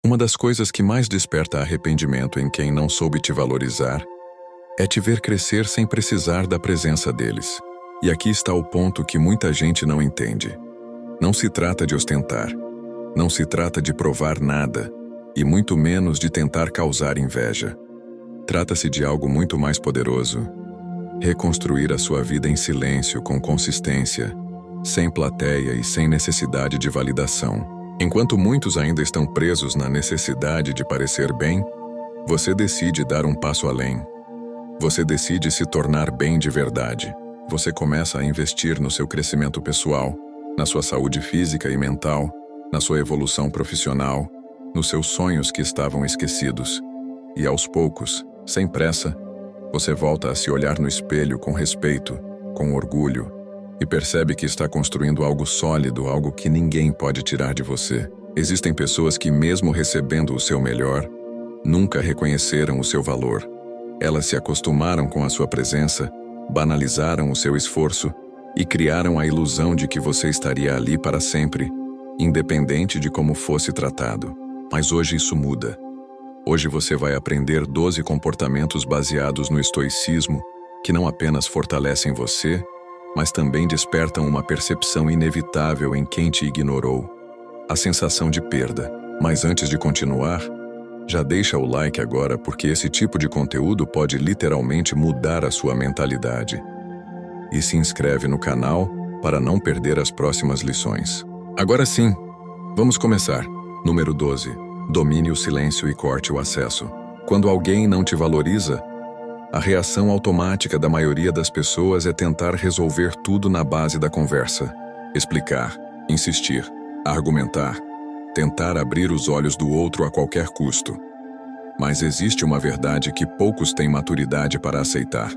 Uma das coisas que mais desperta arrependimento em quem não soube te valorizar é te ver crescer sem precisar da presença deles. E aqui está o ponto que muita gente não entende. Não se trata de ostentar, não se trata de provar nada, e muito menos de tentar causar inveja. Trata-se de algo muito mais poderoso. Reconstruir a sua vida em silêncio, com consistência, sem plateia e sem necessidade de validação. Enquanto muitos ainda estão presos na necessidade de parecer bem, você decide dar um passo além. Você decide se tornar bem de verdade. Você começa a investir no seu crescimento pessoal, na sua saúde física e mental, na sua evolução profissional, nos seus sonhos que estavam esquecidos. E aos poucos, sem pressa, você volta a se olhar no espelho com respeito, com orgulho, e percebe que está construindo algo sólido, algo que ninguém pode tirar de você. Existem pessoas que, mesmo recebendo o seu melhor, nunca reconheceram o seu valor. Elas se acostumaram com a sua presença, banalizaram o seu esforço e criaram a ilusão de que você estaria ali para sempre, independente de como fosse tratado. Mas hoje isso muda. Hoje você vai aprender 12 comportamentos baseados no estoicismo que não apenas fortalecem você, mas também despertam uma percepção inevitável em quem te ignorou, a sensação de perda. Mas antes de continuar, já deixa o like agora, porque esse tipo de conteúdo pode literalmente mudar a sua mentalidade. E se inscreve no canal para não perder as próximas lições. Agora sim, vamos começar. Número 12. Domine o silêncio e corte o acesso. Quando alguém não te valoriza, a reação automática da maioria das pessoas é tentar resolver tudo na base da conversa. Explicar, insistir, argumentar, tentar abrir os olhos do outro a qualquer custo. Mas existe uma verdade que poucos têm maturidade para aceitar.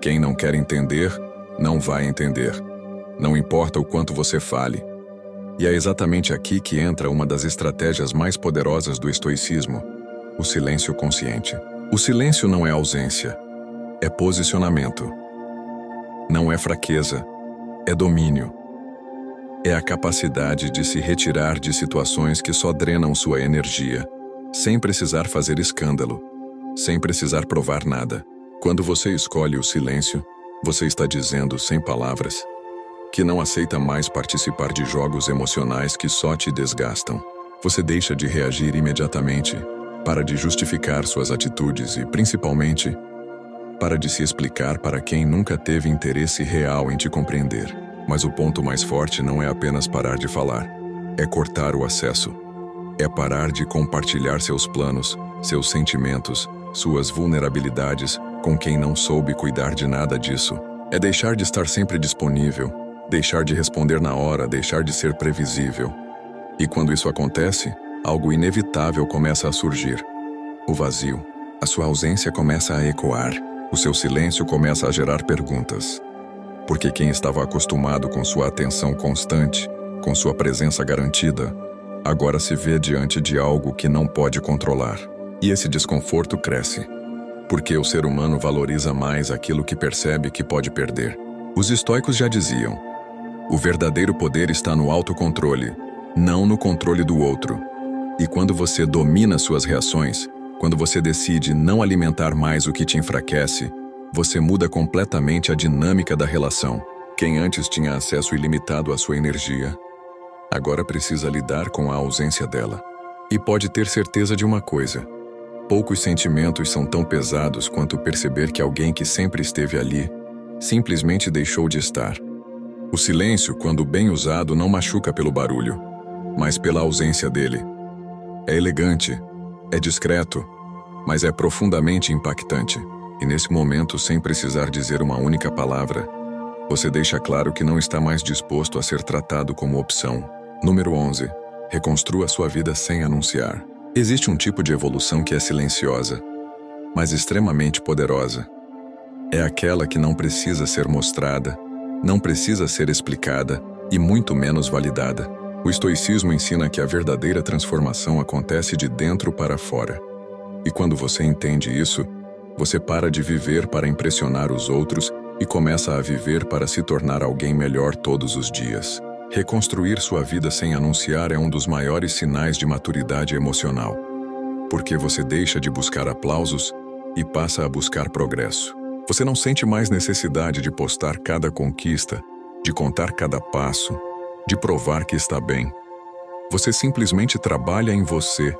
Quem não quer entender, não vai entender. Não importa o quanto você fale. E é exatamente aqui que entra uma das estratégias mais poderosas do estoicismo: o silêncio consciente. O silêncio não é ausência. É posicionamento. Não é fraqueza, é domínio. É a capacidade de se retirar de situações que só drenam sua energia, sem precisar fazer escândalo, sem precisar provar nada. Quando você escolhe o silêncio, você está dizendo, sem palavras, que não aceita mais participar de jogos emocionais que só te desgastam. Você deixa de reagir imediatamente, para de justificar suas atitudes e, principalmente, para de se explicar para quem nunca teve interesse real em te compreender. Mas o ponto mais forte não é apenas parar de falar, é cortar o acesso. É parar de compartilhar seus planos, seus sentimentos, suas vulnerabilidades com quem não soube cuidar de nada disso. É deixar de estar sempre disponível, deixar de responder na hora, deixar de ser previsível. E quando isso acontece, algo inevitável começa a surgir. O vazio. A sua ausência começa a ecoar. O seu silêncio começa a gerar perguntas. Porque quem estava acostumado com sua atenção constante, com sua presença garantida, agora se vê diante de algo que não pode controlar. E esse desconforto cresce. Porque o ser humano valoriza mais aquilo que percebe que pode perder. Os estoicos já diziam: o verdadeiro poder está no autocontrole, não no controle do outro. E quando você domina suas reações, quando você decide não alimentar mais o que te enfraquece, você muda completamente a dinâmica da relação. Quem antes tinha acesso ilimitado à sua energia, agora precisa lidar com a ausência dela. E pode ter certeza de uma coisa: poucos sentimentos são tão pesados quanto perceber que alguém que sempre esteve ali, simplesmente deixou de estar. O silêncio, quando bem usado, não machuca pelo barulho, mas pela ausência dele. É elegante, é discreto, mas é profundamente impactante. E nesse momento, sem precisar dizer uma única palavra, você deixa claro que não está mais disposto a ser tratado como opção. Número 11. Reconstrua sua vida sem anunciar. Existe um tipo de evolução que é silenciosa, mas extremamente poderosa. É aquela que não precisa ser mostrada, não precisa ser explicada e muito menos validada. O estoicismo ensina que a verdadeira transformação acontece de dentro para fora. E quando você entende isso, você para de viver para impressionar os outros e começa a viver para se tornar alguém melhor todos os dias. Reconstruir sua vida sem anunciar é um dos maiores sinais de maturidade emocional, porque você deixa de buscar aplausos e passa a buscar progresso. Você não sente mais necessidade de postar cada conquista, de contar cada passo, de provar que está bem. Você simplesmente trabalha em você,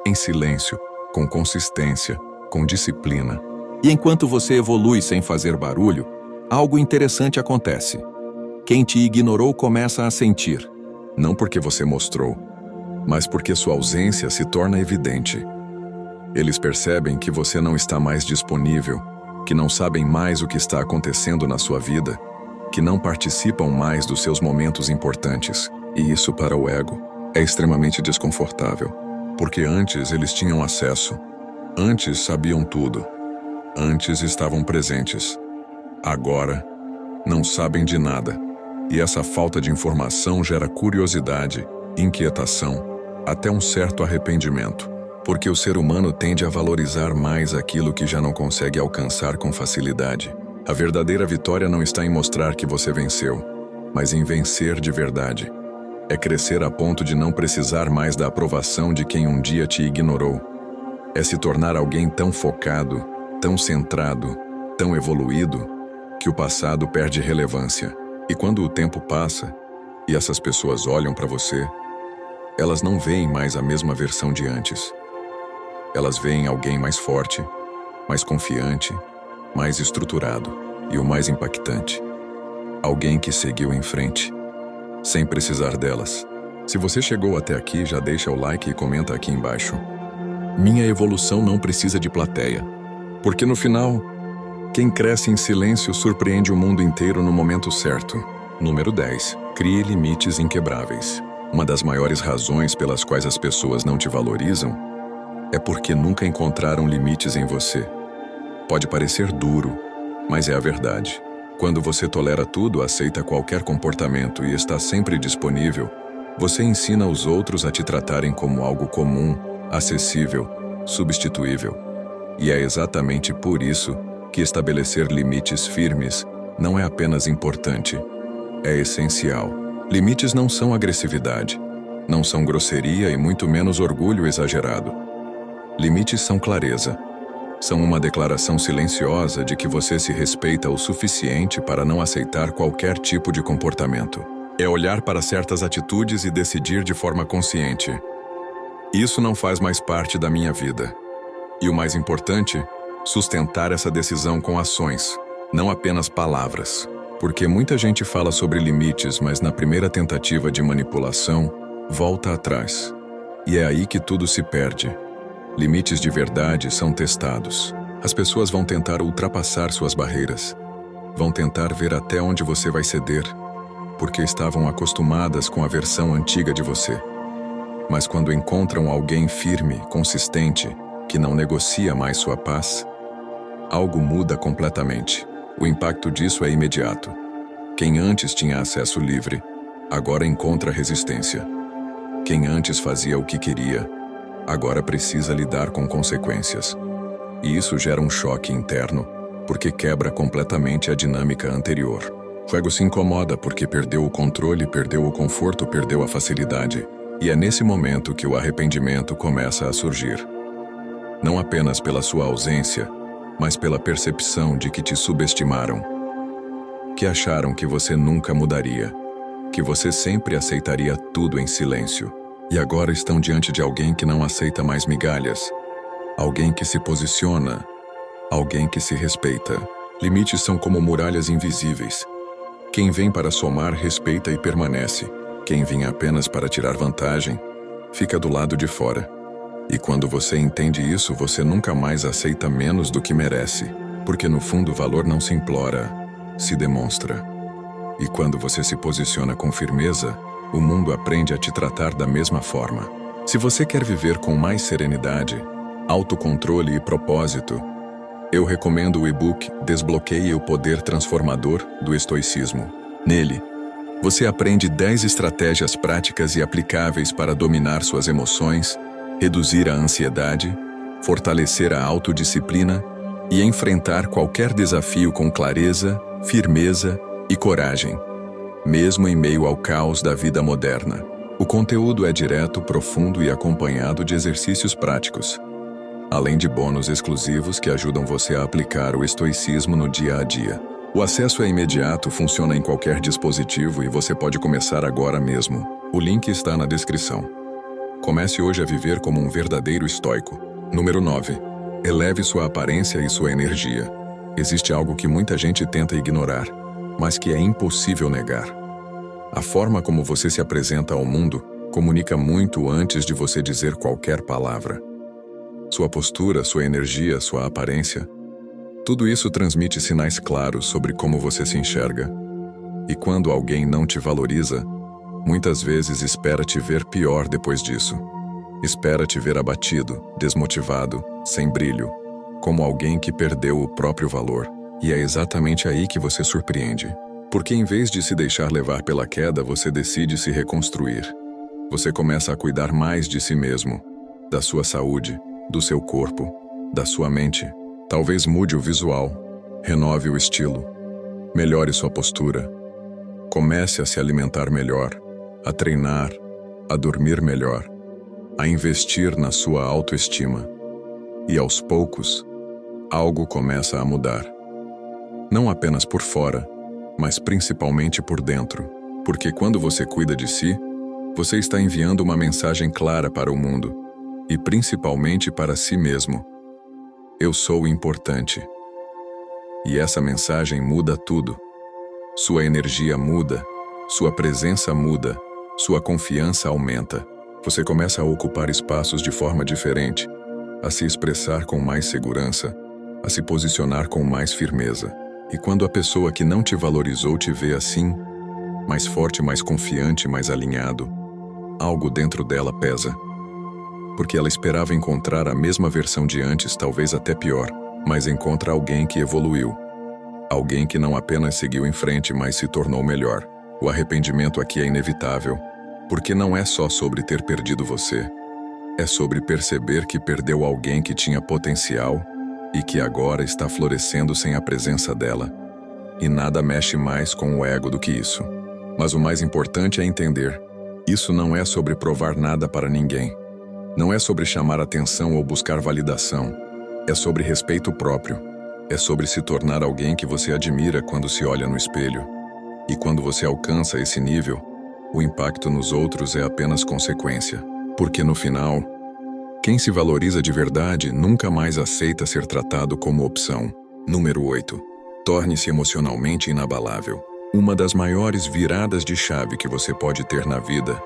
em silêncio, com consistência, com disciplina. E enquanto você evolui sem fazer barulho, algo interessante acontece. Quem te ignorou começa a sentir. Não porque você mostrou, mas porque sua ausência se torna evidente. Eles percebem que você não está mais disponível, que não sabem mais o que está acontecendo na sua vida, que não participam mais dos seus momentos importantes. E isso, para o ego, é extremamente desconfortável. Porque antes eles tinham acesso, antes sabiam tudo, antes estavam presentes. Agora, não sabem de nada. E essa falta de informação gera curiosidade, inquietação, até um certo arrependimento. Porque o ser humano tende a valorizar mais aquilo que já não consegue alcançar com facilidade. A verdadeira vitória não está em mostrar que você venceu, mas em vencer de verdade. É crescer a ponto de não precisar mais da aprovação de quem um dia te ignorou. É se tornar alguém tão focado, tão centrado, tão evoluído, que o passado perde relevância. E quando o tempo passa, e essas pessoas olham para você, elas não veem mais a mesma versão de antes. Elas veem alguém mais forte, mais confiante, mais estruturado e o mais impactante. Alguém que seguiu em frente, sem precisar delas. Se você chegou até aqui, já deixa o like e comenta aqui embaixo. Minha evolução não precisa de plateia, porque no final, quem cresce em silêncio surpreende o mundo inteiro no momento certo. Número 10. Crie limites inquebráveis. Uma das maiores razões pelas quais as pessoas não te valorizam é porque nunca encontraram limites em você. Pode parecer duro, mas é a verdade. Quando você tolera tudo, aceita qualquer comportamento e está sempre disponível, você ensina os outros a te tratarem como algo comum, acessível, substituível. E é exatamente por isso que estabelecer limites firmes não é apenas importante, é essencial. Limites não são agressividade, não são grosseria e muito menos orgulho exagerado. Limites são clareza. São uma declaração silenciosa de que você se respeita o suficiente para não aceitar qualquer tipo de comportamento. É olhar para certas atitudes e decidir de forma consciente. Isso não faz mais parte da minha vida. E o mais importante, sustentar essa decisão com ações, não apenas palavras. Porque muita gente fala sobre limites, mas na primeira tentativa de manipulação, volta atrás. E é aí que tudo se perde. Limites de verdade são testados. As pessoas vão tentar ultrapassar suas barreiras. Vão tentar ver até onde você vai ceder, porque estavam acostumadas com a versão antiga de você. Mas quando encontram alguém firme, consistente, que não negocia mais sua paz, algo muda completamente. O impacto disso é imediato. Quem antes tinha acesso livre, agora encontra resistência. Quem antes fazia o que queria, agora precisa lidar com consequências. E isso gera um choque interno, porque quebra completamente a dinâmica anterior. O ego se incomoda porque perdeu o controle, perdeu o conforto, perdeu a facilidade. E é nesse momento que o arrependimento começa a surgir. Não apenas pela sua ausência, mas pela percepção de que te subestimaram. Que acharam que você nunca mudaria, que você sempre aceitaria tudo em silêncio. E agora estão diante de alguém que não aceita mais migalhas. Alguém que se posiciona, alguém que se respeita. Limites são como muralhas invisíveis. Quem vem para somar, respeita e permanece. Quem vinha apenas para tirar vantagem, fica do lado de fora. E quando você entende isso, você nunca mais aceita menos do que merece, porque no fundo o valor não se implora, se demonstra. E quando você se posiciona com firmeza, o mundo aprende a te tratar da mesma forma. Se você quer viver com mais serenidade, autocontrole e propósito, eu recomendo o e-book Desbloqueie o Poder Transformador do Estoicismo. Nele, você aprende 10 estratégias práticas e aplicáveis para dominar suas emoções, reduzir a ansiedade, fortalecer a autodisciplina e enfrentar qualquer desafio com clareza, firmeza e coragem. mesmo em meio ao caos da vida moderna. O conteúdo é direto, profundo e acompanhado de exercícios práticos, além de bônus exclusivos que ajudam você a aplicar o estoicismo no dia a dia. O acesso é imediato, funciona em qualquer dispositivo e você pode começar agora mesmo. O link está na descrição. Comece hoje a viver como um verdadeiro estoico. Número 9. Eleve sua aparência e sua energia. Existe algo que muita gente tenta ignorar, mas que é impossível negar. A forma como você se apresenta ao mundo comunica muito antes de você dizer qualquer palavra. Sua postura, sua energia, sua aparência, tudo isso transmite sinais claros sobre como você se enxerga. E quando alguém não te valoriza, muitas vezes espera te ver pior depois disso. Espera te ver abatido, desmotivado, sem brilho, como alguém que perdeu o próprio valor. E é exatamente aí que você surpreende. Porque em vez de se deixar levar pela queda, você decide se reconstruir. Você começa a cuidar mais de si mesmo, da sua saúde, do seu corpo, da sua mente. Talvez mude o visual, renove o estilo, melhore sua postura. Comece a se alimentar melhor, a treinar, a dormir melhor, a investir na sua autoestima. E aos poucos, algo começa a mudar. Não apenas por fora, mas principalmente por dentro. Porque quando você cuida de si, você está enviando uma mensagem clara para o mundo, e principalmente para si mesmo. Eu sou importante. E essa mensagem muda tudo. Sua energia muda, sua presença muda, sua confiança aumenta. Você começa a ocupar espaços de forma diferente, a se expressar com mais segurança, a se posicionar com mais firmeza. E quando a pessoa que não te valorizou te vê assim, mais forte, mais confiante, mais alinhado, algo dentro dela pesa. Porque ela esperava encontrar a mesma versão de antes, talvez até pior, mas encontra alguém que evoluiu. Alguém que não apenas seguiu em frente, mas se tornou melhor. O arrependimento aqui é inevitável, porque não é só sobre ter perdido você. É sobre perceber que perdeu alguém que tinha potencial e que agora está florescendo sem a presença dela. E nada mexe mais com o ego do que isso. Mas o mais importante é entender: isso não é sobre provar nada para ninguém. Não é sobre chamar atenção ou buscar validação. É sobre respeito próprio. É sobre se tornar alguém que você admira quando se olha no espelho. E quando você alcança esse nível, o impacto nos outros é apenas consequência. Porque no final, quem se valoriza de verdade nunca mais aceita ser tratado como opção. Número 8. Torne-se emocionalmente inabalável. Uma das maiores viradas de chave que você pode ter na vida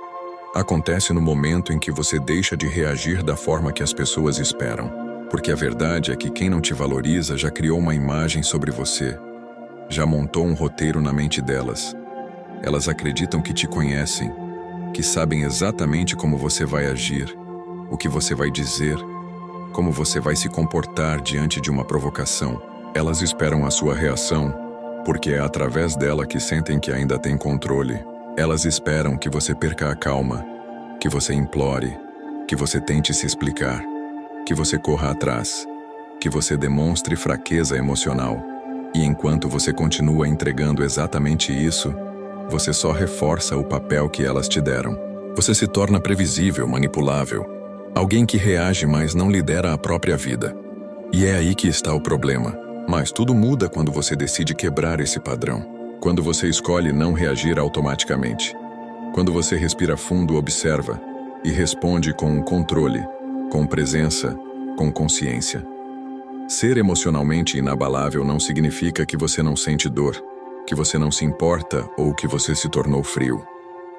acontece no momento em que você deixa de reagir da forma que as pessoas esperam. Porque a verdade é que quem não te valoriza já criou uma imagem sobre você, já montou um roteiro na mente delas. Elas acreditam que te conhecem, que sabem exatamente como você vai agir, o que você vai dizer, como você vai se comportar diante de uma provocação. Elas esperam a sua reação, porque é através dela que sentem que ainda têm controle. Elas esperam que você perca a calma, que você implore, que você tente se explicar, que você corra atrás, que você demonstre fraqueza emocional. E enquanto você continua entregando exatamente isso, você só reforça o papel que elas te deram. Você se torna previsível, manipulável, alguém que reage, mas não lidera a própria vida. E é aí que está o problema. Mas tudo muda quando você decide quebrar esse padrão. Quando você escolhe não reagir automaticamente. Quando você respira fundo, observa e responde com controle, com presença, com consciência. Ser emocionalmente inabalável não significa que você não sente dor, que você não se importa ou que você se tornou frio.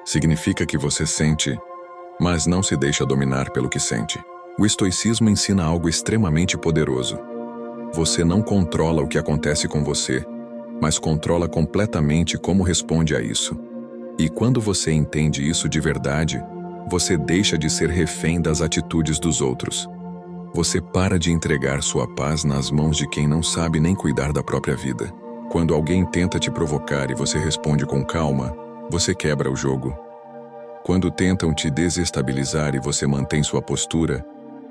Significa que você sente, mas não se deixa dominar pelo que sente. O estoicismo ensina algo extremamente poderoso. Você não controla o que acontece com você, mas controla completamente como responde a isso. E quando você entende isso de verdade, você deixa de ser refém das atitudes dos outros. Você para de entregar sua paz nas mãos de quem não sabe nem cuidar da própria vida. Quando alguém tenta te provocar e você responde com calma, você quebra o jogo. Quando tentam te desestabilizar e você mantém sua postura,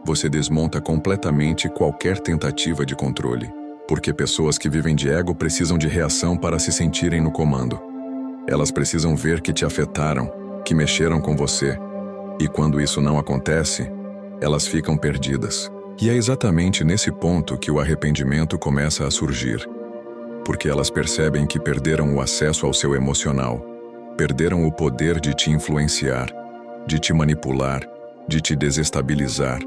você desmonta completamente qualquer tentativa de controle. Porque pessoas que vivem de ego precisam de reação para se sentirem no comando. Elas precisam ver que te afetaram, que mexeram com você. E quando isso não acontece, elas ficam perdidas. E é exatamente nesse ponto que o arrependimento começa a surgir. Porque elas percebem que perderam o acesso ao seu emocional, perderam o poder de te influenciar, de te manipular, de te desestabilizar.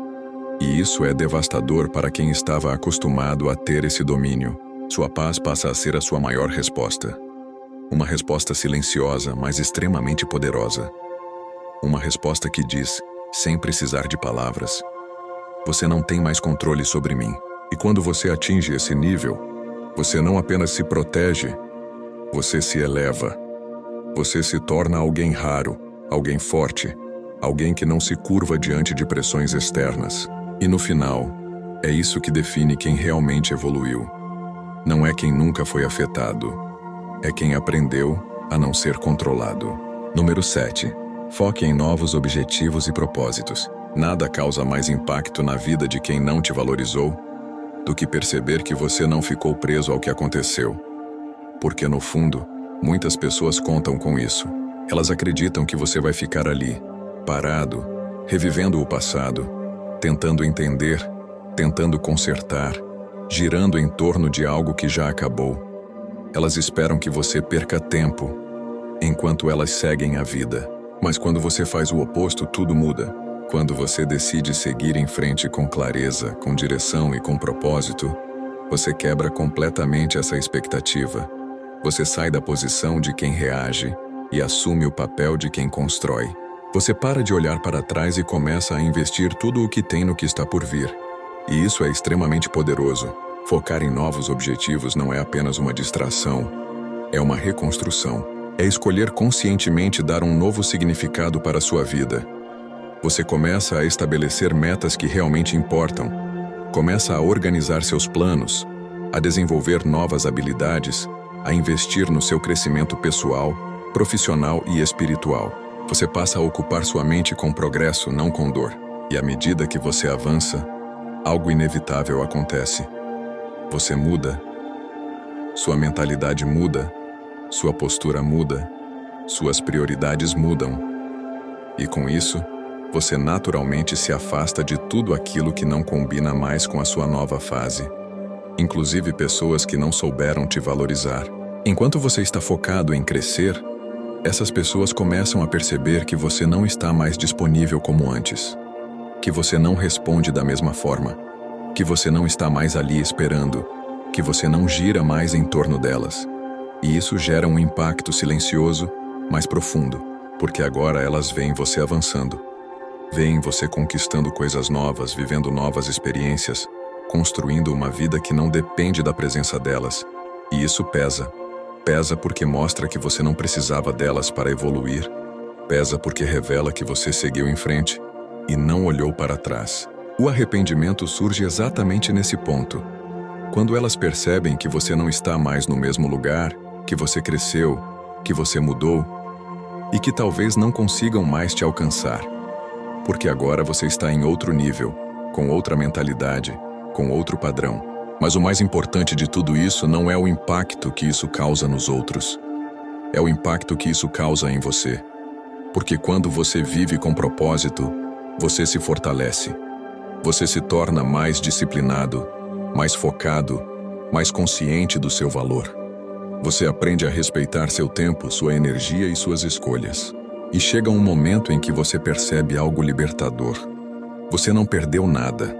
E isso é devastador para quem estava acostumado a ter esse domínio. Sua paz passa a ser a sua maior resposta. Uma resposta silenciosa, mas extremamente poderosa. Uma resposta que diz, sem precisar de palavras: você não tem mais controle sobre mim. E quando você atinge esse nível, você não apenas se protege, você se eleva. Você se torna alguém raro, alguém forte, alguém que não se curva diante de pressões externas. E no final, é isso que define quem realmente evoluiu. Não é quem nunca foi afetado, é quem aprendeu a não ser controlado. Número 7. Foque em novos objetivos e propósitos. Nada causa mais impacto na vida de quem não te valorizou do que perceber que você não ficou preso ao que aconteceu. Porque no fundo, muitas pessoas contam com isso. Elas acreditam que você vai ficar ali, parado, revivendo o passado, tentando entender, tentando consertar, girando em torno de algo que já acabou. Elas esperam que você perca tempo, enquanto elas seguem a vida. Mas quando você faz o oposto, tudo muda. Quando você decide seguir em frente com clareza, com direção e com propósito, você quebra completamente essa expectativa. Você sai da posição de quem reage e assume o papel de quem constrói. Você para de olhar para trás e começa a investir tudo o que tem no que está por vir. E isso é extremamente poderoso. Focar em novos objetivos não é apenas uma distração, é uma reconstrução. É escolher conscientemente dar um novo significado para a sua vida. Você começa a estabelecer metas que realmente importam, começa a organizar seus planos, a desenvolver novas habilidades, a investir no seu crescimento pessoal, profissional e espiritual. Você passa a ocupar sua mente com progresso, não com dor. E à medida que você avança, algo inevitável acontece. Você muda, sua mentalidade muda, sua postura muda, suas prioridades mudam. E com isso, você naturalmente se afasta de tudo aquilo que não combina mais com a sua nova fase, inclusive pessoas que não souberam te valorizar. Enquanto você está focado em crescer, essas pessoas começam a perceber que você não está mais disponível como antes, que você não responde da mesma forma, que você não está mais ali esperando, que você não gira mais em torno delas. E isso gera um impacto silencioso, mas profundo, porque agora elas veem você avançando. Veem você conquistando coisas novas, vivendo novas experiências, construindo uma vida que não depende da presença delas. E isso pesa. Pesa porque mostra que você não precisava delas para evoluir. Pesa porque revela que você seguiu em frente e não olhou para trás. O arrependimento surge exatamente nesse ponto. Quando elas percebem que você não está mais no mesmo lugar, que você cresceu, que você mudou e que talvez não consigam mais te alcançar. Porque agora você está em outro nível, com outra mentalidade, com outro padrão. Mas o mais importante de tudo isso não é o impacto que isso causa nos outros. É o impacto que isso causa em você. Porque quando você vive com propósito, você se fortalece. Você se torna mais disciplinado, mais focado, mais consciente do seu valor. Você aprende a respeitar seu tempo, sua energia e suas escolhas. E chega um momento em que você percebe algo libertador. Você não perdeu nada.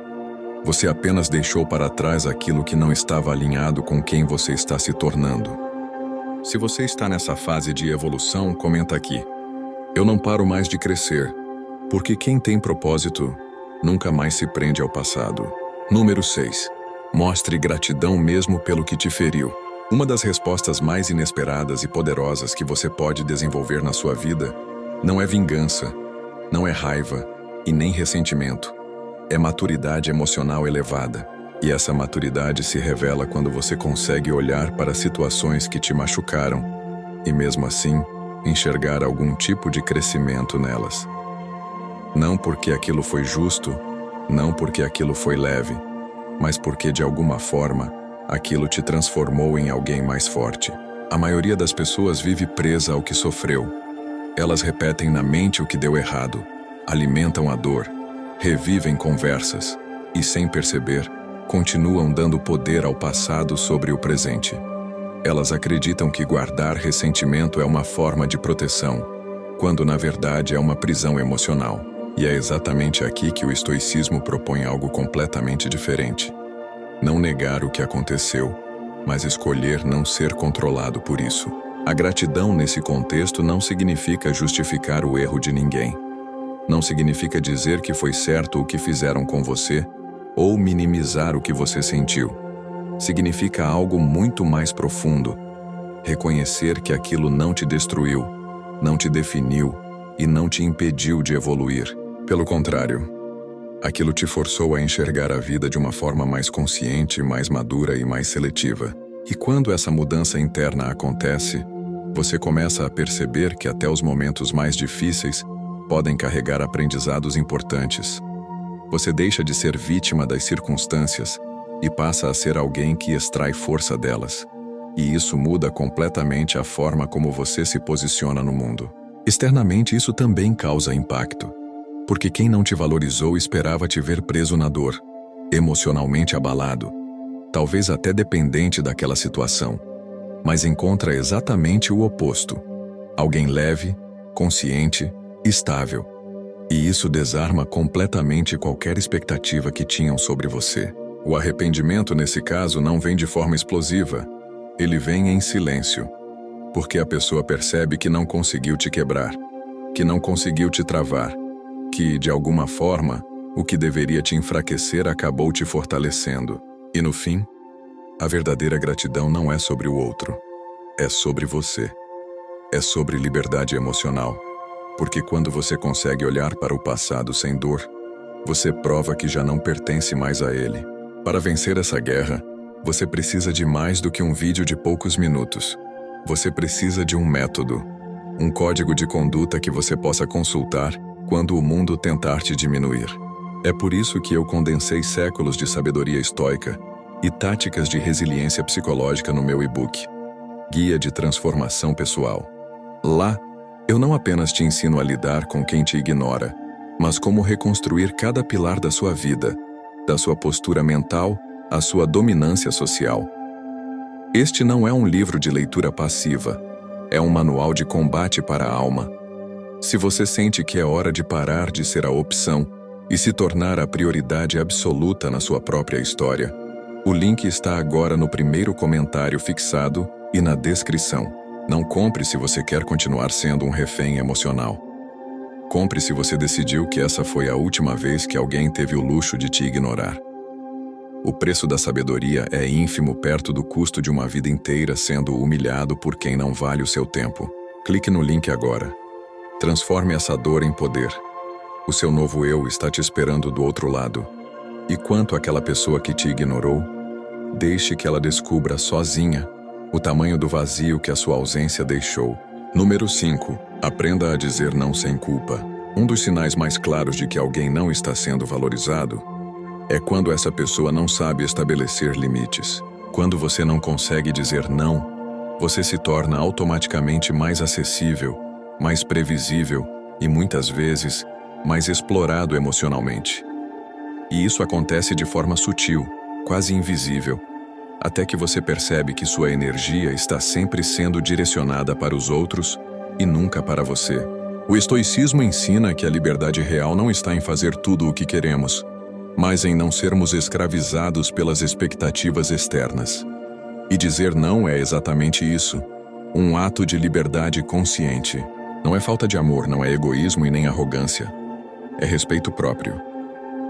Você apenas deixou para trás aquilo que não estava alinhado com quem você está se tornando. Se você está nessa fase de evolução, comenta aqui: eu não paro mais de crescer, porque quem tem propósito nunca mais se prende ao passado. Número 6. Mostre gratidão mesmo pelo que te feriu. Uma das respostas mais inesperadas e poderosas que você pode desenvolver na sua vida não é vingança, não é raiva e nem ressentimento. É maturidade emocional elevada. E essa maturidade se revela quando você consegue olhar para situações que te machucaram e, mesmo assim, enxergar algum tipo de crescimento nelas. Não porque aquilo foi justo, não porque aquilo foi leve, mas porque, de alguma forma, aquilo te transformou em alguém mais forte. A maioria das pessoas vive presa ao que sofreu. Elas repetem na mente o que deu errado, alimentam a dor, revivem conversas e, sem perceber, continuam dando poder ao passado sobre o presente. Elas acreditam que guardar ressentimento é uma forma de proteção, quando na verdade é uma prisão emocional. E é exatamente aqui que o estoicismo propõe algo completamente diferente. Não negar o que aconteceu, mas escolher não ser controlado por isso. A gratidão nesse contexto não significa justificar o erro de ninguém. Não significa dizer que foi certo o que fizeram com você ou minimizar o que você sentiu. Significa algo muito mais profundo. Reconhecer que aquilo não te destruiu, não te definiu e não te impediu de evoluir. Pelo contrário, aquilo te forçou a enxergar a vida de uma forma mais consciente, mais madura e mais seletiva. E quando essa mudança interna acontece, você começa a perceber que até os momentos mais difíceis podem carregar aprendizados importantes. Você deixa de ser vítima das circunstâncias e passa a ser alguém que extrai força delas. E isso muda completamente a forma como você se posiciona no mundo. Externamente, isso também causa impacto, porque quem não te valorizou esperava te ver preso na dor, emocionalmente abalado, talvez até dependente daquela situação, mas encontra exatamente o oposto: alguém leve, consciente, estável. E isso desarma completamente qualquer expectativa que tinham sobre você. O arrependimento, nesse caso, não vem de forma explosiva. Ele vem em silêncio, porque a pessoa percebe que não conseguiu te quebrar, que não conseguiu te travar, que, de alguma forma, o que deveria te enfraquecer acabou te fortalecendo. E no fim, a verdadeira gratidão não é sobre o outro, é sobre você. É sobre liberdade emocional, porque quando você consegue olhar para o passado sem dor, você prova que já não pertence mais a ele. Para vencer essa guerra, você precisa de mais do que um vídeo de poucos minutos. Você precisa de um método, um código de conduta que você possa consultar quando o mundo tentar te diminuir. É por isso que eu condensei séculos de sabedoria estoica e táticas de resiliência psicológica no meu e-book, Guia de Transformação Pessoal. Lá, eu não apenas te ensino a lidar com quem te ignora, mas como reconstruir cada pilar da sua vida, da sua postura mental à sua dominância social. Este não é um livro de leitura passiva, é um manual de combate para a alma. Se você sente que é hora de parar de ser a opção e se tornar a prioridade absoluta na sua própria história, o link está agora no primeiro comentário fixado e na descrição. Não compre se você quer continuar sendo um refém emocional. Compre se você decidiu que essa foi a última vez que alguém teve o luxo de te ignorar. O preço da sabedoria é ínfimo perto do custo de uma vida inteira sendo humilhado por quem não vale o seu tempo. Clique no link agora. Transforme essa dor em poder. O seu novo eu está te esperando do outro lado. E quanto àquela pessoa que te ignorou, deixe que ela descubra sozinha o tamanho do vazio que a sua ausência deixou. Número 5. Aprenda a dizer não sem culpa. Um dos sinais mais claros de que alguém não está sendo valorizado é quando essa pessoa não sabe estabelecer limites. Quando você não consegue dizer não, você se torna automaticamente mais acessível, mais previsível e, muitas vezes, mais explorado emocionalmente. E isso acontece de forma sutil, quase invisível, até que você percebe que sua energia está sempre sendo direcionada para os outros e nunca para você. O estoicismo ensina que a liberdade real não está em fazer tudo o que queremos, mas em não sermos escravizados pelas expectativas externas. E dizer não é exatamente isso, um ato de liberdade consciente. Não é falta de amor, não é egoísmo e nem arrogância. É respeito próprio.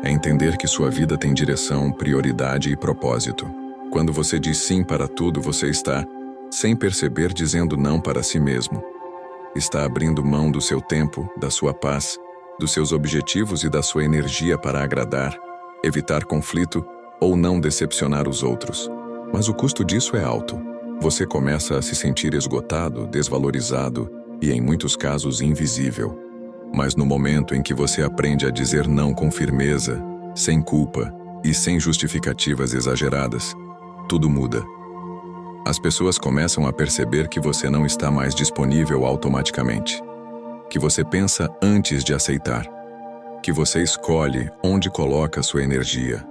É entender que sua vida tem direção, prioridade e propósito. Quando você diz sim para tudo, você está, sem perceber, dizendo não para si mesmo. Está abrindo mão do seu tempo, da sua paz, dos seus objetivos e da sua energia para agradar, evitar conflito ou não decepcionar os outros. Mas o custo disso é alto. Você começa a se sentir esgotado, desvalorizado e, em muitos casos, invisível. Mas no momento em que você aprende a dizer não com firmeza, sem culpa e sem justificativas exageradas, tudo muda. As pessoas começam a perceber que você não está mais disponível automaticamente, que você pensa antes de aceitar, que você escolhe onde coloca sua energia.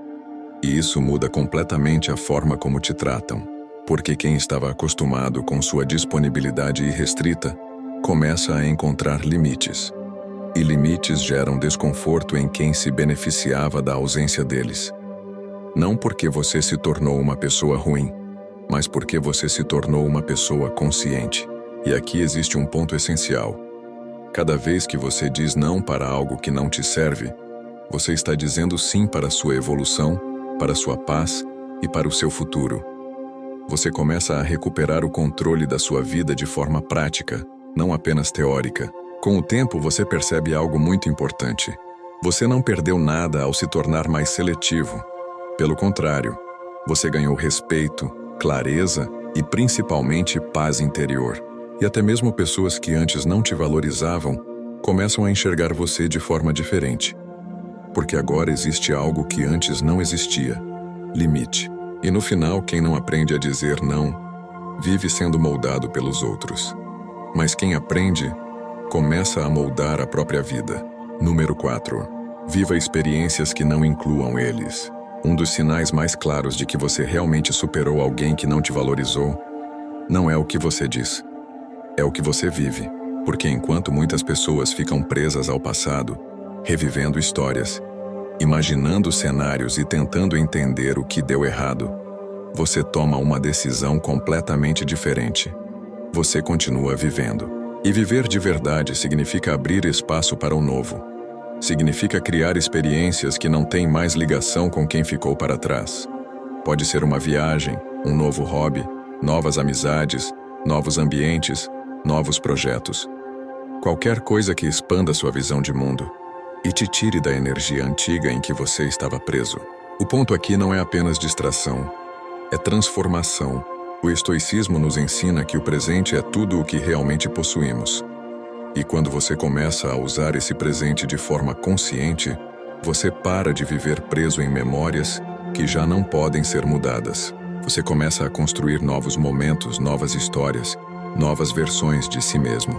E isso muda completamente a forma como te tratam, porque quem estava acostumado com sua disponibilidade irrestrita começa a encontrar limites. E limites geram desconforto em quem se beneficiava da ausência deles. Não porque você se tornou uma pessoa ruim, mas porque você se tornou uma pessoa consciente. E aqui existe um ponto essencial. Cada vez que você diz não para algo que não te serve, você está dizendo sim para a sua evolução, para a sua paz e para o seu futuro. Você começa a recuperar o controle da sua vida de forma prática, não apenas teórica. Com o tempo, você percebe algo muito importante. Você não perdeu nada ao se tornar mais seletivo. Pelo contrário, você ganhou respeito, clareza e principalmente paz interior. E até mesmo pessoas que antes não te valorizavam começam a enxergar você de forma diferente. Porque agora existe algo que antes não existia: limite. E no final, quem não aprende a dizer não, vive sendo moldado pelos outros. Mas quem aprende, começa a moldar a própria vida. Número 4. Viva experiências que não incluam eles. Um dos sinais mais claros de que você realmente superou alguém que não te valorizou não é o que você diz, é o que você vive. Porque enquanto muitas pessoas ficam presas ao passado, revivendo histórias, imaginando cenários e tentando entender o que deu errado, você toma uma decisão completamente diferente. Você continua vivendo. E viver de verdade significa abrir espaço para o novo. Significa criar experiências que não têm mais ligação com quem ficou para trás. Pode ser uma viagem, um novo hobby, novas amizades, novos ambientes, novos projetos. Qualquer coisa que expanda sua visão de mundo e te tire da energia antiga em que você estava preso. O ponto aqui não é apenas distração, é transformação. O estoicismo nos ensina que o presente é tudo o que realmente possuímos. E quando você começa a usar esse presente de forma consciente, você para de viver preso em memórias que já não podem ser mudadas. Você começa a construir novos momentos, novas histórias, novas versões de si mesmo.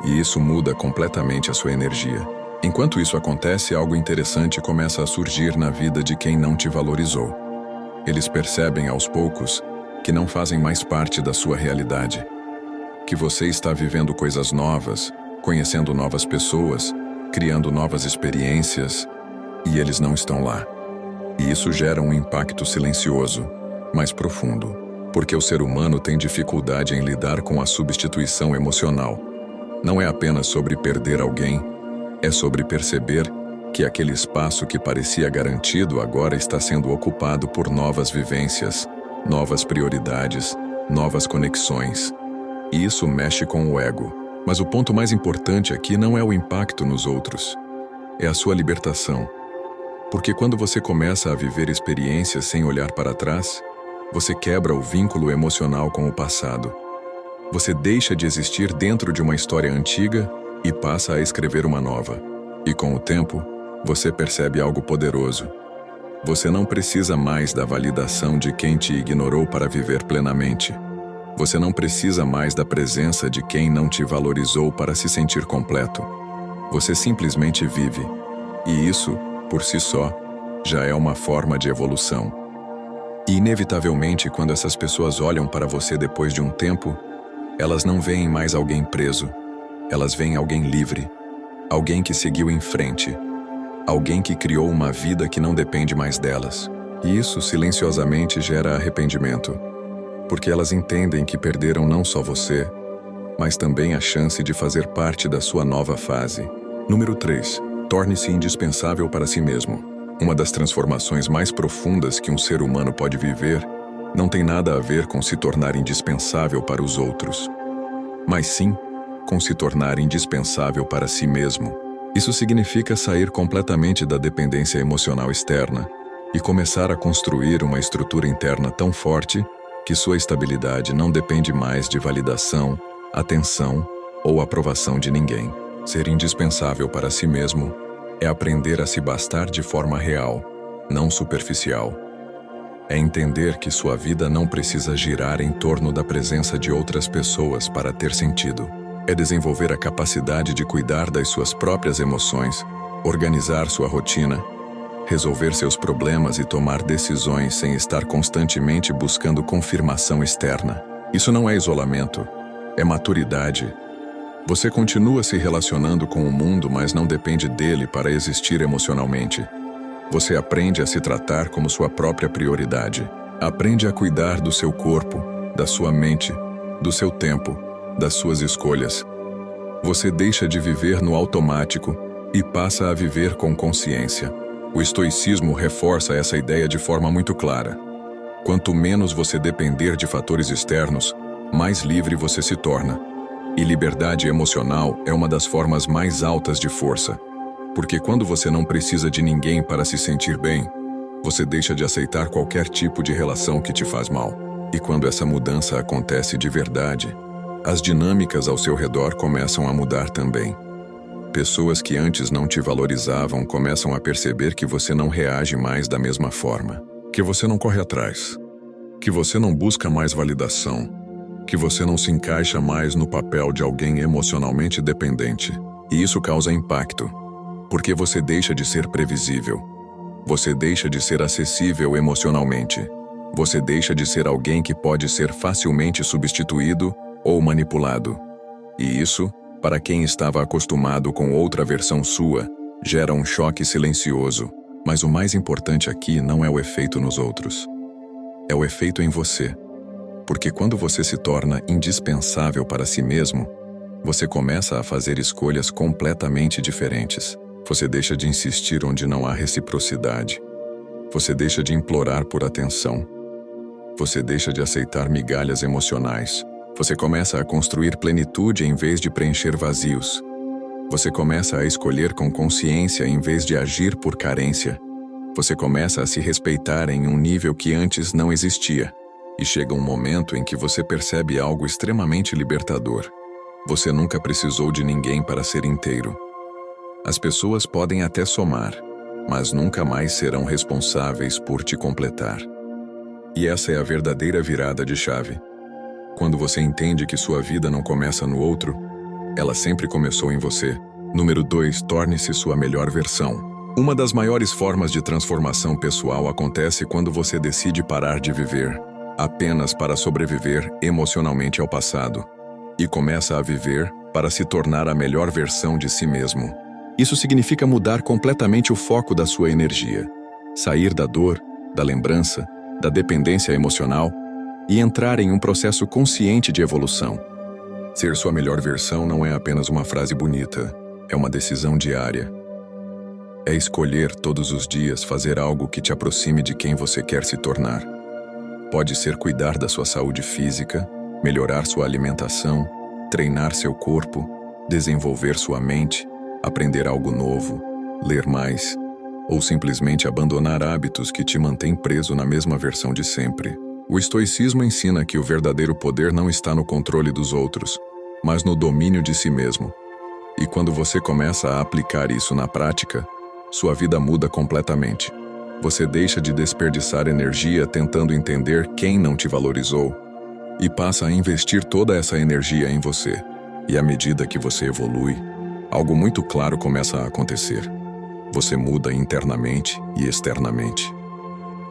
E isso muda completamente a sua energia. Enquanto isso acontece, algo interessante começa a surgir na vida de quem não te valorizou. Eles percebem aos poucos que não fazem mais parte da sua realidade, que você está vivendo coisas novas, conhecendo novas pessoas, criando novas experiências, e eles não estão lá. E isso gera um impacto silencioso, mas profundo, porque o ser humano tem dificuldade em lidar com a substituição emocional. Não é apenas sobre perder alguém, é sobre perceber que aquele espaço que parecia garantido agora está sendo ocupado por novas vivências, novas prioridades, novas conexões. E isso mexe com o ego. Mas o ponto mais importante aqui não é o impacto nos outros, é a sua libertação. Porque quando você começa a viver experiências sem olhar para trás, você quebra o vínculo emocional com o passado. Você deixa de existir dentro de uma história antiga e passa a escrever uma nova. E com o tempo, você percebe algo poderoso. Você não precisa mais da validação de quem te ignorou para viver plenamente. Você não precisa mais da presença de quem não te valorizou para se sentir completo. Você simplesmente vive. E isso, por si só, já é uma forma de evolução. E inevitavelmente, quando essas pessoas olham para você depois de um tempo, elas não veem mais alguém preso. Elas veem alguém livre. Alguém que seguiu em frente. Alguém que criou uma vida que não depende mais delas. E isso silenciosamente gera arrependimento. Porque elas entendem que perderam não só você, mas também a chance de fazer parte da sua nova fase. Número 3. Torne-se indispensável para si mesmo. Uma das transformações mais profundas que um ser humano pode viver não tem nada a ver com se tornar indispensável para os outros, mas sim com se tornar indispensável para si mesmo. Isso significa sair completamente da dependência emocional externa e começar a construir uma estrutura interna tão forte que sua estabilidade não depende mais de validação, atenção ou aprovação de ninguém. Ser indispensável para si mesmo é aprender a se bastar de forma real, não superficial. É entender que sua vida não precisa girar em torno da presença de outras pessoas para ter sentido. É desenvolver a capacidade de cuidar das suas próprias emoções, organizar sua rotina, resolver seus problemas e tomar decisões sem estar constantemente buscando confirmação externa. Isso não é isolamento, é maturidade. Você continua se relacionando com o mundo, mas não depende dele para existir emocionalmente. Você aprende a se tratar como sua própria prioridade. Aprende a cuidar do seu corpo, da sua mente, do seu tempo, das suas escolhas. Você deixa de viver no automático e passa a viver com consciência. O estoicismo reforça essa ideia de forma muito clara. Quanto menos você depender de fatores externos, mais livre você se torna. E liberdade emocional é uma das formas mais altas de força. Porque quando você não precisa de ninguém para se sentir bem, você deixa de aceitar qualquer tipo de relação que te faz mal. E quando essa mudança acontece de verdade, as dinâmicas ao seu redor começam a mudar também. Pessoas que antes não te valorizavam começam a perceber que você não reage mais da mesma forma, que você não corre atrás, que você não busca mais validação, que você não se encaixa mais no papel de alguém emocionalmente dependente. E isso causa impacto, porque você deixa de ser previsível. Você deixa de ser acessível emocionalmente. Você deixa de ser alguém que pode ser facilmente substituído ou manipulado. E isso, para quem estava acostumado com outra versão sua, gera um choque silencioso. Mas o mais importante aqui não é o efeito nos outros. É o efeito em você. Porque quando você se torna indispensável para si mesmo, você começa a fazer escolhas completamente diferentes. Você deixa de insistir onde não há reciprocidade. Você deixa de implorar por atenção. Você deixa de aceitar migalhas emocionais. Você começa a construir plenitude em vez de preencher vazios. Você começa a escolher com consciência em vez de agir por carência. Você começa a se respeitar em um nível que antes não existia. E chega um momento em que você percebe algo extremamente libertador. Você nunca precisou de ninguém para ser inteiro. As pessoas podem até somar, mas nunca mais serão responsáveis por te completar. E essa é a verdadeira virada de chave. Quando você entende que sua vida não começa no outro, ela sempre começou em você. Número 2, torne-se sua melhor versão. Uma das maiores formas de transformação pessoal acontece quando você decide parar de viver apenas para sobreviver emocionalmente ao passado e começa a viver para se tornar a melhor versão de si mesmo. Isso significa mudar completamente o foco da sua energia, sair da dor, da lembrança, da dependência emocional e entrar em um processo consciente de evolução. Ser sua melhor versão não é apenas uma frase bonita, é uma decisão diária. É escolher todos os dias fazer algo que te aproxime de quem você quer se tornar. Pode ser cuidar da sua saúde física, melhorar sua alimentação, treinar seu corpo, desenvolver sua mente, aprender algo novo, ler mais, ou simplesmente abandonar hábitos que te mantêm preso na mesma versão de sempre. O estoicismo ensina que o verdadeiro poder não está no controle dos outros, mas no domínio de si mesmo. E quando você começa a aplicar isso na prática, sua vida muda completamente. Você deixa de desperdiçar energia tentando entender quem não te valorizou e passa a investir toda essa energia em você. E à medida que você evolui, algo muito claro começa a acontecer. Você muda internamente e externamente.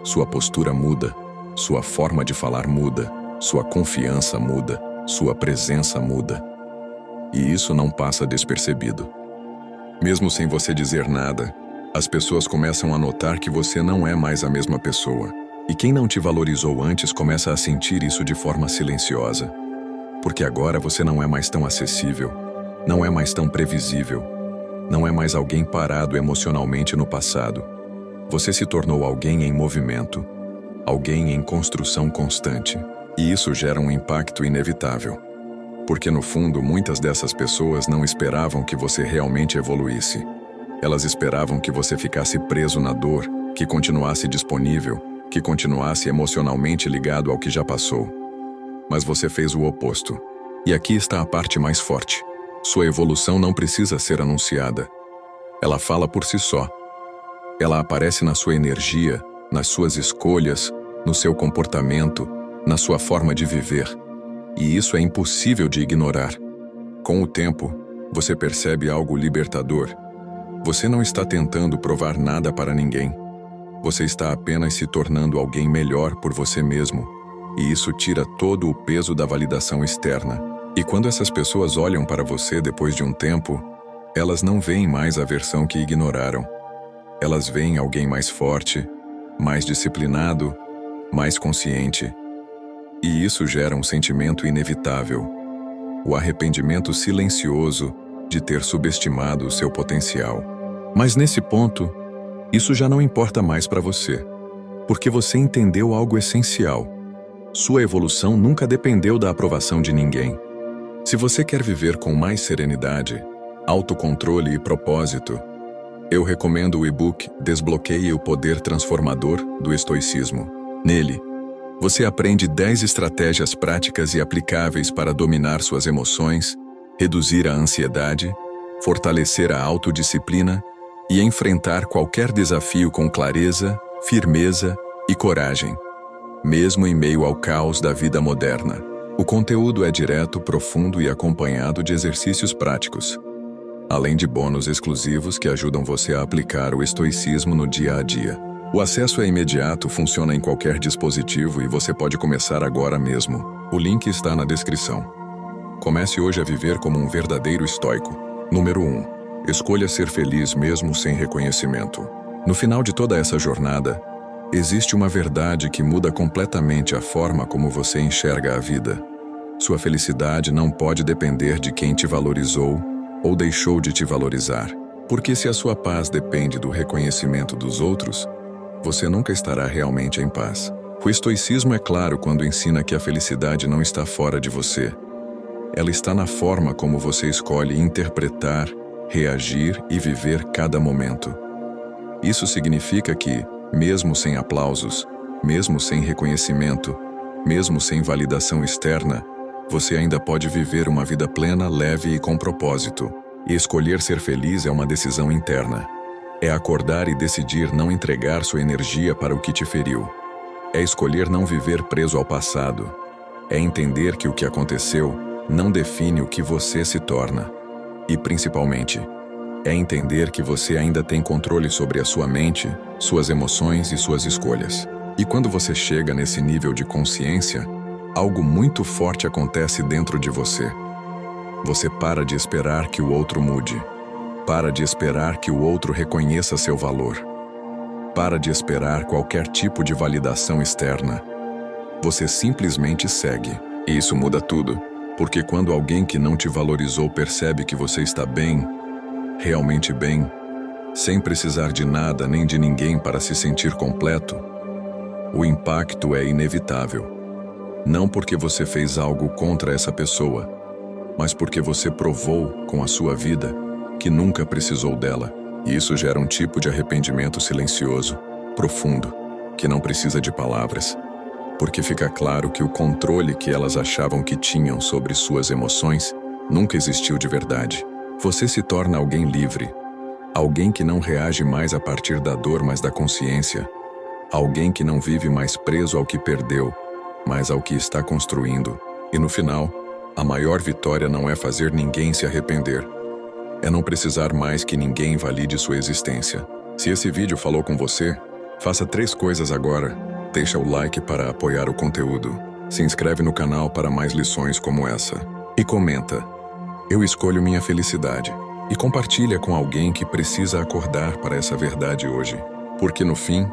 Sua postura muda, sua forma de falar muda, sua confiança muda, sua presença muda. E isso não passa despercebido. Mesmo sem você dizer nada, as pessoas começam a notar que você não é mais a mesma pessoa. E quem não te valorizou antes começa a sentir isso de forma silenciosa. Porque agora você não é mais tão acessível, não é mais tão previsível, não é mais alguém parado emocionalmente no passado. Você se tornou alguém em movimento, alguém em construção constante. E isso gera um impacto inevitável. Porque no fundo, muitas dessas pessoas não esperavam que você realmente evoluísse. Elas esperavam que você ficasse preso na dor, que continuasse disponível, que continuasse emocionalmente ligado ao que já passou. Mas você fez o oposto. E aqui está a parte mais forte. Sua evolução não precisa ser anunciada. Ela fala por si só. Ela aparece na sua energia, nas suas escolhas, no seu comportamento, na sua forma de viver. E isso é impossível de ignorar. Com o tempo, você percebe algo libertador. Você não está tentando provar nada para ninguém. Você está apenas se tornando alguém melhor por você mesmo. E isso tira todo o peso da validação externa. E quando essas pessoas olham para você depois de um tempo, elas não veem mais a versão que ignoraram. Elas veem alguém mais forte, mais disciplinado, mais consciente. E isso gera um sentimento inevitável. O arrependimento silencioso de ter subestimado o seu potencial. Mas nesse ponto, isso já não importa mais para você, porque você entendeu algo essencial. Sua evolução nunca dependeu da aprovação de ninguém. Se você quer viver com mais serenidade, autocontrole e propósito, eu recomendo o e-book Desbloqueie o Poder Transformador do Estoicismo. Nele, você aprende 10 estratégias práticas e aplicáveis para dominar suas emoções, reduzir a ansiedade, fortalecer a autodisciplina e enfrentar qualquer desafio com clareza, firmeza e coragem, mesmo em meio ao caos da vida moderna. O conteúdo é direto, profundo e acompanhado de exercícios práticos, além de bônus exclusivos que ajudam você a aplicar o estoicismo no dia a dia. O acesso é imediato, funciona em qualquer dispositivo e você pode começar agora mesmo. O link está na descrição. Comece hoje a viver como um verdadeiro estoico. Número 1. Escolha ser feliz mesmo sem reconhecimento. No final de toda essa jornada, existe uma verdade que muda completamente a forma como você enxerga a vida. Sua felicidade não pode depender de quem te valorizou ou deixou de te valorizar. Porque se a sua paz depende do reconhecimento dos outros, você nunca estará realmente em paz. O estoicismo é claro quando ensina que a felicidade não está fora de você. Ela está na forma como você escolhe interpretar, reagir e viver cada momento. Isso significa que, mesmo sem aplausos, mesmo sem reconhecimento, mesmo sem validação externa, você ainda pode viver uma vida plena, leve e com propósito. E escolher ser feliz é uma decisão interna. É acordar e decidir não entregar sua energia para o que te feriu. É escolher não viver preso ao passado. É entender que o que aconteceu não define o que você se torna. E, principalmente, é entender que você ainda tem controle sobre a sua mente, suas emoções e suas escolhas. E quando você chega nesse nível de consciência, algo muito forte acontece dentro de você. Você para de esperar que o outro mude. Para de esperar que o outro reconheça seu valor. Para de esperar qualquer tipo de validação externa. Você simplesmente segue. E isso muda tudo, porque quando alguém que não te valorizou percebe que você está bem, realmente bem, sem precisar de nada nem de ninguém para se sentir completo, o impacto é inevitável. Não porque você fez algo contra essa pessoa, mas porque você provou com a sua vida que nunca precisou dela. E isso gera um tipo de arrependimento silencioso, profundo, que não precisa de palavras, porque fica claro que o controle que elas achavam que tinham sobre suas emoções nunca existiu de verdade. Você se torna alguém livre, alguém que não reage mais a partir da dor, mas da consciência, alguém que não vive mais preso ao que perdeu, mas ao que está construindo. E no final, a maior vitória não é fazer ninguém se arrepender. É não precisar mais que ninguém valide sua existência. Se esse vídeo falou com você, faça 3 coisas agora. Deixa o like para apoiar o conteúdo. Se inscreve no canal para mais lições como essa. E comenta: eu escolho minha felicidade. E compartilha com alguém que precisa acordar para essa verdade hoje. Porque no fim,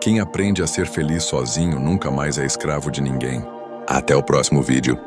quem aprende a ser feliz sozinho nunca mais é escravo de ninguém. Até o próximo vídeo.